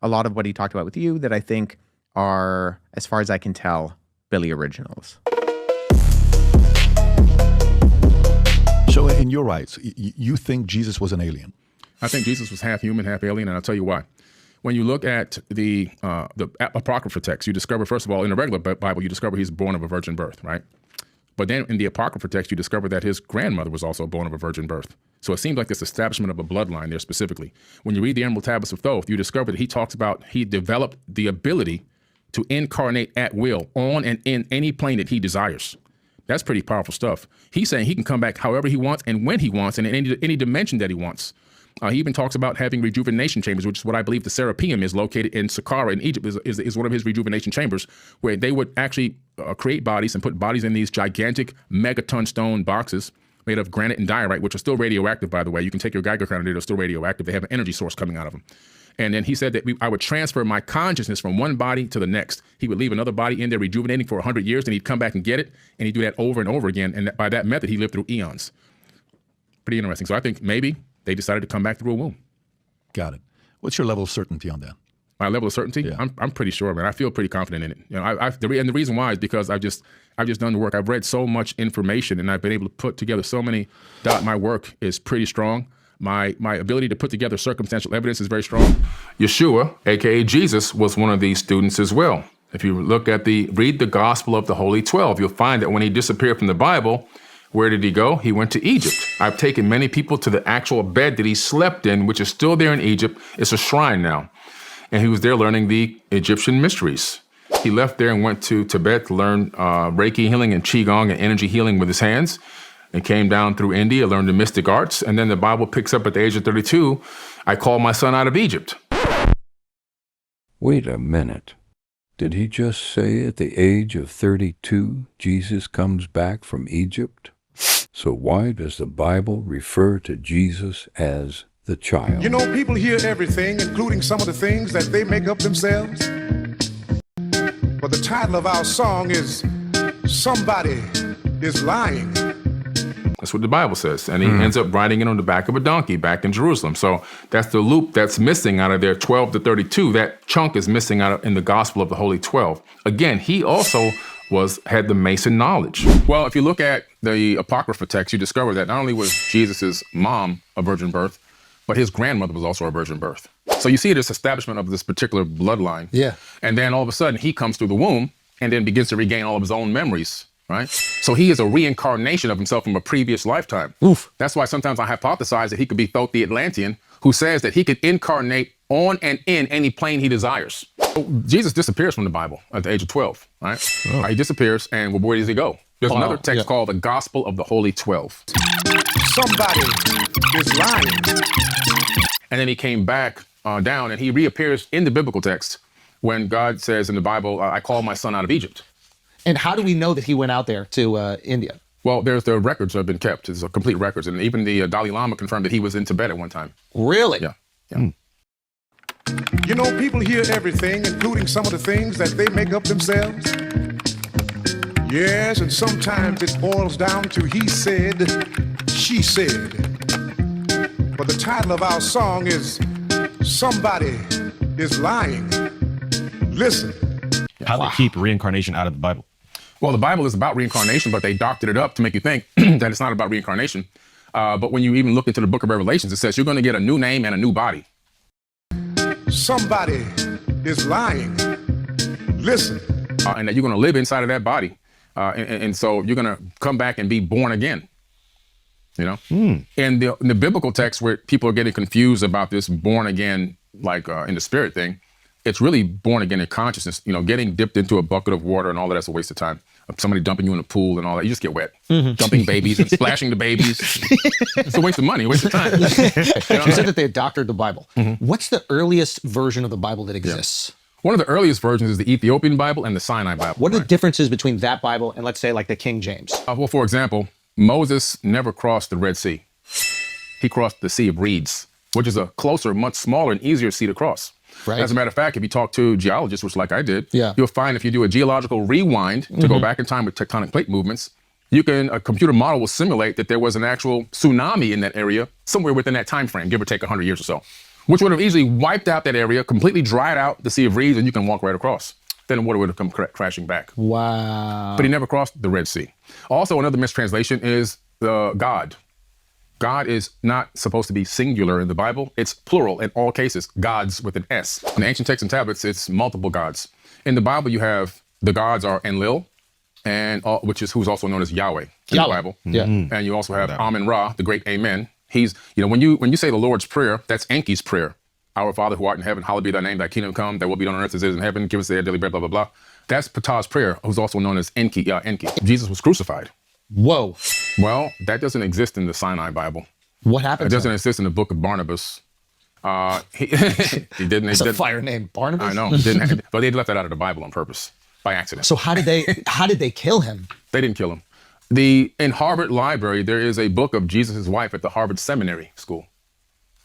a lot of what he talked about with you that I think are, as far as I can tell, Billy originals. So in your rights, you think Jesus was an alien? I think Jesus was half human, half alien, and I'll tell you why. When you look at the Apocrypha text, you discover, first of all, in the regular Bible, you discover he's born of a virgin birth, right? But then in the Apocrypha text, you discover that his grandmother was also born of a virgin birth. So it seems like this establishment of a bloodline there specifically. When you read the Emerald Tablets of Thoth, you discover that he talks about he developed the ability to incarnate at will on and in any plane that he desires. That's pretty powerful stuff. He's saying he can come back however he wants and when he wants and in any dimension that he wants. He even talks about having rejuvenation chambers, which is what I believe the Serapeum is located in Saqqara in Egypt, is one of his rejuvenation chambers, where they would actually create bodies and put bodies in these gigantic megaton stone boxes made of granite and diorite, which are still radioactive, by the way. You can take your Geiger counter, they're still radioactive. They have an energy source coming out of them. And then he said that I would transfer my consciousness from one body to the next. He would leave another body in there rejuvenating for 100 years, and he'd come back and get it, and he'd do that over and over again. And by that method, he lived through eons. Pretty interesting. So I think maybe they decided to come back through a womb. Got it. What's your level of certainty on that? My level of certainty? Yeah. I'm pretty sure, man. I feel pretty confident in it. You know, and the reason why is because I've just done the work. I've read so much information, and I've been able to put together so many. My work is pretty strong. My ability to put together circumstantial evidence is very strong. Yeshua, aka Jesus, was one of these students as well. If you read the Gospel of the Holy 12, you'll find that when he disappeared from the Bible, where did he go? He went to Egypt. I've taken many people to the actual bed that he slept in, which is still there in Egypt. It's a shrine now. And he was there learning the Egyptian mysteries. He left there and went to Tibet to learn Reiki healing and Qigong and energy healing with his hands, and came down through India, learned the mystic arts. And then the Bible picks up at the age of 32, I called my son out of Egypt. Wait a minute. Did he just say at the age of 32, Jesus comes back from Egypt? So why does the Bible refer to Jesus as the child? You know, people hear everything, including some of the things that they make up themselves. But the title of our song is Somebody is Lying. That's what the Bible says. And he ends up riding it on the back of a donkey back in Jerusalem. So that's the loop that's missing out of their 12 to 32. That chunk is missing out in the Gospel of the Holy 12. Again, he also had the Mason knowledge. Well, if you look at the Apocrypha text, you discover that not only was Jesus's mom a virgin birth, but his grandmother was also a virgin birth. So you see this establishment of this particular bloodline. Yeah. And then all of a sudden he comes through the womb and then begins to regain all of his own memories, right? So he is a reincarnation of himself from a previous lifetime. Oof. That's why sometimes I hypothesize that he could be Thoth the Atlantean, who says that he could incarnate on and in any plane he desires. So Jesus disappears from the Bible at the age of 12, right? Oh. He disappears, and where does he go? There's another text called the Gospel of the Holy 12. Somebody is lying. And then he came back down, and he reappears in the biblical text when God says in the Bible, I called my son out of Egypt. And how do we know that he went out there to India? Well, the records have been kept. It's complete records. And even the Dalai Lama confirmed that he was in Tibet at one time. Really? Yeah. You know, people hear everything, including some of the things that they make up themselves. Yes, and sometimes it boils down to he said, she said. But the title of our song is Somebody is Lying. Listen. How do they keep reincarnation out of the Bible? Well, the Bible is about reincarnation, but they doctored it up to make you think that it's not about reincarnation. But when you even look into the book of Revelations, it says you're going to get a new name and a new body. Somebody is lying. Listen. And that you're going to live inside of that body. And so you're going to come back and be born again. You know? And in the biblical text where people are getting confused about this born again, like in the spirit thing, it's really born again in consciousness. You know, getting dipped into a bucket of water and all of that's a waste of time. Somebody dumping you in a pool and all that, you just get wet. Dumping babies and splashing the babies. It's a waste of money, a waste of time. You said that they had doctored the Bible. What's the earliest version of the Bible that exists? One of the earliest versions is the Ethiopian Bible and the Sinai Bible. What are the differences between that Bible and, let's say, like the King James? Well, for example, Moses never crossed the Red Sea. He crossed the Sea of Reeds, which is a closer, much smaller, and easier sea to cross. Right. As a matter of fact, if you talk to geologists, which like I did, Yeah. you'll find if you do a geological rewind to go back in time with tectonic plate movements, a computer model will simulate that there was an actual tsunami in that area somewhere within that time frame, give or take 100 years or so. which would have easily wiped out that area, completely dried out the Sea of Reeds, and you can walk right across. Then the water would have come crashing back. Wow. But he never crossed the Red Sea. Also, another mistranslation is God. God is not supposed to be singular in the Bible. It's plural in all cases, gods with an S. In the ancient texts and tablets, it's multiple gods. In the Bible, you have the gods are Enlil, and who's also known as Yahweh in the Bible. Yeah. And you also have Amen-Ra, the great Amen. He's, when you say the Lord's Prayer, that's Enki's prayer. Our Father who art in heaven, hallowed be thy name, thy kingdom come, thy will be done on earth as it is in heaven, give us our daily bread, blah, blah, blah. That's Ptah's prayer, who's also known as Enki. Jesus was crucified. Whoa. Well, that doesn't exist in the Sinai Bible. What happened? It doesn't exist in the book of Barnabas. He didn't. It's a fire name, Barnabas. I know, didn't. But they left that out of the Bible on purpose by accident. So how did they kill him? They didn't kill him. In Harvard Library, there is a book of Jesus' wife at the Harvard Seminary School,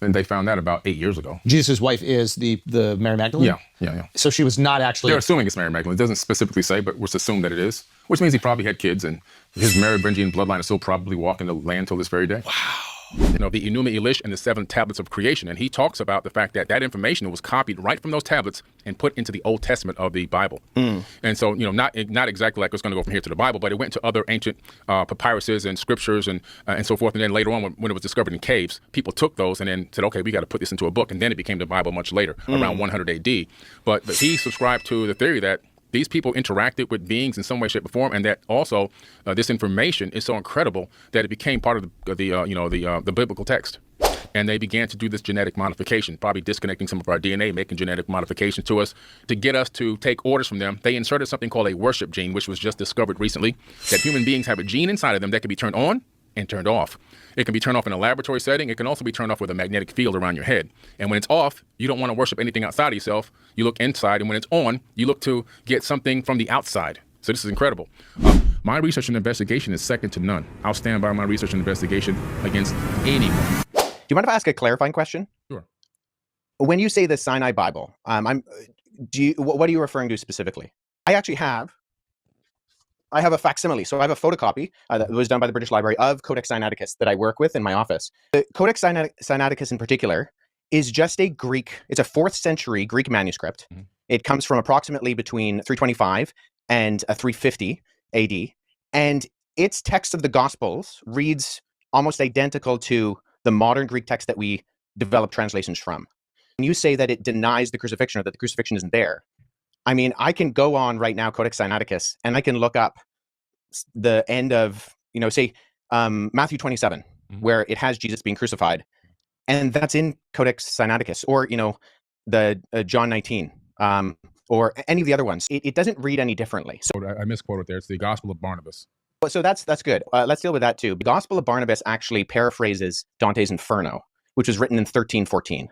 and they found that about 8 years ago. Jesus' wife is the Mary Magdalene. Yeah. So she was not actually. They're assuming it's Mary Magdalene. It doesn't specifically say, but let's assume that it is, which means he probably had kids, and his Merovingian bloodline is still probably walking the land till this very day. Wow. The Enuma Elish and the 7 tablets of creation. And he talks about the fact that information was copied right from those tablets and put into the Old Testament of the Bible. And so, not exactly like it's going to go from here to the Bible, but it went to other ancient papyruses and scriptures and so forth. And then later on, when it was discovered in caves, people took those and then said, okay, we got to put this into a book. And then it became the Bible much later, around 100 AD. But he subscribed to the theory that these people interacted with beings in some way, shape, or form, and that also this information is so incredible that it became part of the biblical text. And they began to do this genetic modification, probably disconnecting some of our DNA, making genetic modifications to us to get us to take orders from them. They inserted something called a worship gene, which was just discovered recently, that human beings have a gene inside of them that can be turned on and turned off. It can be turned off in a laboratory setting. It can also be turned off with a magnetic field around your head. And when it's off, you don't want to worship anything outside of yourself. You look inside. And when it's on, you look to get something from the outside. So this is incredible. My research and investigation is second to none. I'll stand by my research and investigation against anyone. Do you mind if I ask a clarifying question? Sure. When you say the Sinai Bible, what are you referring to specifically? I actually have a facsimile. So I have a photocopy that was done by the British Library of Codex Sinaiticus that I work with in my office. The Codex Sinaiticus in particular is just it's a 4th century Greek manuscript. Mm-hmm. It comes from approximately between 325 and 350 AD. And its text of the Gospels reads almost identical to the modern Greek text that we develop translations from. When you say that it denies the crucifixion or that the crucifixion isn't there, I mean, I can go on right now, Codex Sinaiticus, and I can look up the end of, say, Matthew 27, where it has Jesus being crucified. And that's in Codex Sinaiticus, or, the John 19, or any of the other ones. It doesn't read any differently. So I misquoted there. It's the Gospel of Barnabas. So that's good. Let's deal with that too. The Gospel of Barnabas actually paraphrases Dante's Inferno, which was written in 1314.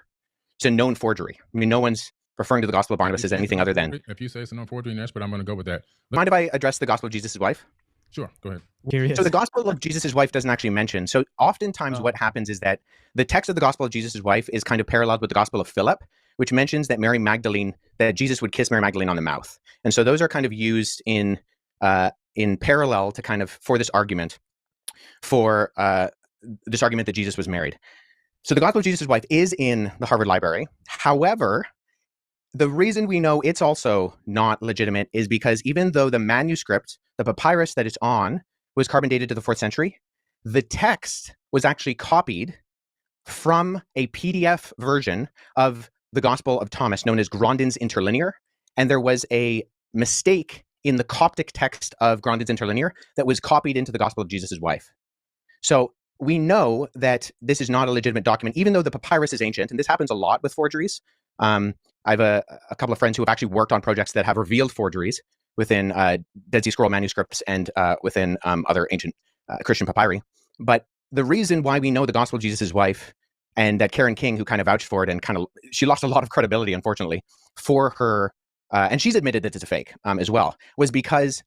It's a known forgery. I mean, no one's referring to the Gospel of Barnabas as anything other than. If you say it's a known forgery, yes, but I'm going to go with that. Mind if I address the Gospel of Jesus' wife? Sure, go ahead. So the Gospel of Jesus' wife doesn't actually mention. So oftentimes what happens is that the text of the Gospel of Jesus' wife is kind of paralleled with the Gospel of Philip, which mentions that that Jesus would kiss Mary Magdalene on the mouth. And so those are kind of used in parallel to kind of for this argument that Jesus was married. So the Gospel of Jesus' wife is in the Harvard Library. However, the reason we know it's also not legitimate is because even though the manuscript, the papyrus that it's on, was carbon dated to the 4th century, the text was actually copied from a PDF version of the Gospel of Thomas known as Grandin's Interlinear. And there was a mistake in the Coptic text of Grandin's Interlinear that was copied into the Gospel of Jesus' wife. So we know that this is not a legitimate document, even though the papyrus is ancient, and this happens a lot with forgeries. I have a couple of friends who have actually worked on projects that have revealed forgeries within Dead Sea Scroll manuscripts and within other ancient Christian papyri. But the reason why we know the Gospel of Jesus' wife, and that Karen King, who kind of vouched for it, and she lost a lot of credibility, unfortunately, for her, and she's admitted that it's a fake as well, was because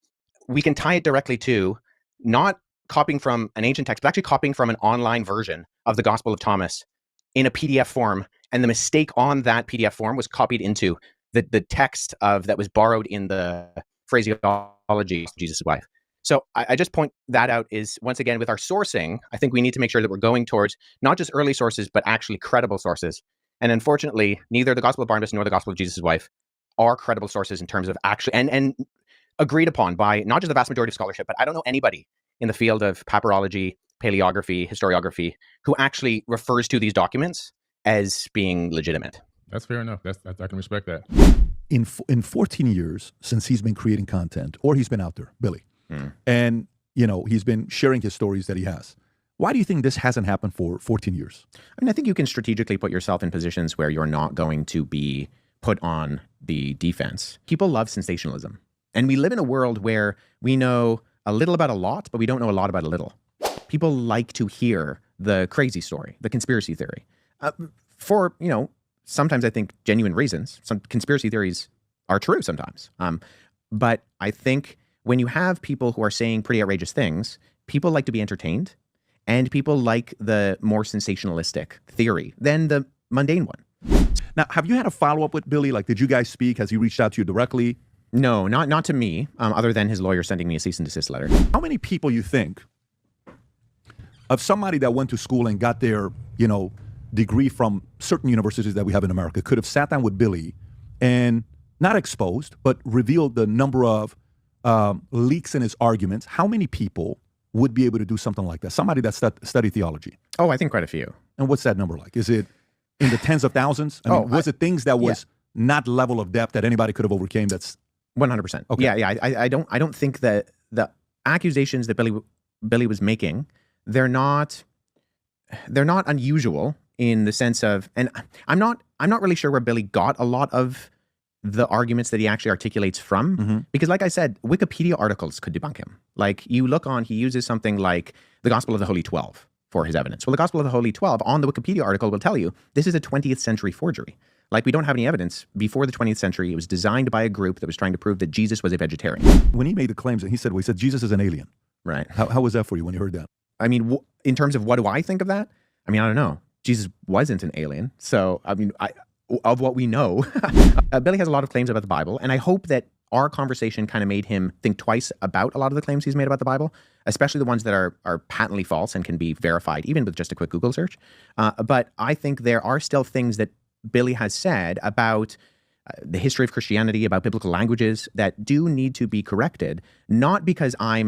we can tie it directly to not copying from an ancient text, but actually copying from an online version of the Gospel of Thomas in a PDF form. And the mistake on that PDF form was copied into the text that was borrowed in the phraseology of Jesus' wife. So I just point that out is, once again, with our sourcing, I think we need to make sure that we're going towards not just early sources, but actually credible sources. And unfortunately, neither the Gospel of Barnabas nor the Gospel of Jesus' wife are credible sources in terms of actually, and agreed upon by not just the vast majority of scholarship, but I don't know anybody in the field of papyrology, paleography, historiography, who actually refers to these documents as being legitimate. That's fair enough. I can respect that. In 14 years since he's been creating content, or he's been out there, Billy, and he's been sharing his stories that he has. Why do you think this hasn't happened for 14 years? I mean, I think you can strategically put yourself in positions where you're not going to be put on the defense. People love sensationalism. And we live in a world where we know a little about a lot, but we don't know a lot about a little. People like to hear the crazy story, the conspiracy theory. For, sometimes I think genuine reasons. Some conspiracy theories are true sometimes. But I think when you have people who are saying pretty outrageous things, people like to be entertained, and people like the more sensationalistic theory than the mundane one. Now, have you had a follow-up with Billy? Like, did you guys speak? Has he reached out to you directly? No, not to me, other than his lawyer sending me a cease and desist letter. How many people you think of somebody that went to school and got their, degree from certain universities that we have in America could have sat down with Billy and not exposed, but revealed the number of leaks in his arguments? How many people would be able to do something like that? Somebody that studied theology. Oh, I think quite a few. And what's that number like? Is it in the tens of thousands? I mean, was it things that was not level of depth that anybody could have overcame? That's 100%. Okay. Yeah. I don't think that the accusations that Billy was making, they're not unusual in the sense of, and I'm not really sure where Billy got a lot of the arguments that he actually articulates from, because like I said, Wikipedia articles could debunk him. Like you look on, he uses something like the Gospel of the Holy 12 for his evidence. Well, the Gospel of the Holy 12 on the Wikipedia article will tell you this is a 20th century forgery. Like we don't have any evidence before the 20th century. It was designed by a group that was trying to prove that Jesus was a vegetarian. When he made the claims, he said Jesus is an alien. Right. How was that for you when you heard that? I mean, in terms of what do I think of that? I mean, I don't know. Jesus wasn't an alien. So, I mean, of what we know, Billy has a lot of claims about the Bible. And I hope that our conversation kind of made him think twice about a lot of the claims he's made about the Bible, especially the ones that are patently false and can be verified even with just a quick Google search. But I think there are still things that Billy has said about the history of Christianity, about biblical languages that do need to be corrected, not because I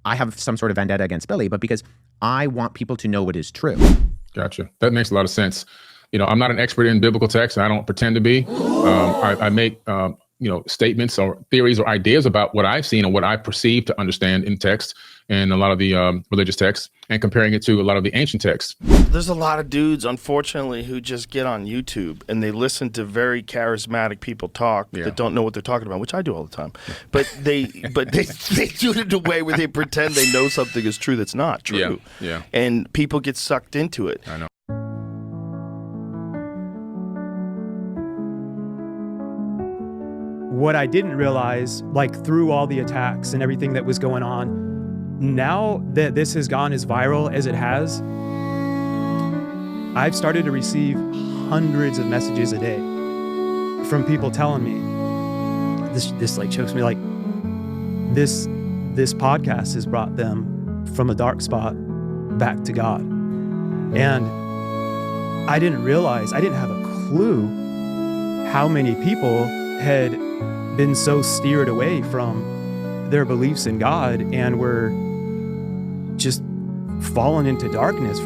have some sort of vendetta against Billy, but because I want people to know what is true. Gotcha. That makes a lot of sense. I'm not an expert in biblical text, and I don't pretend to be. I make statements or theories or ideas about what I've seen and what I perceive to understand in text and a lot of the religious texts, and comparing it to a lot of the ancient texts. There's a lot of dudes, unfortunately, who just get on YouTube and they listen to very charismatic people talk that don't know what they're talking about, which I do all the time. But they do it in a way where they pretend they know something is true that's not true. Yeah. And people get sucked into it. I know. What I didn't realize, like through all the attacks and everything that was going on, now that this has gone as viral as it has, I've started to receive hundreds of messages a day from people telling me, this like chokes me, like this podcast has brought them from a dark spot back to God. And I didn't realize, I didn't have a clue how many people had been so steered away from their beliefs in God and were just fallen into darkness.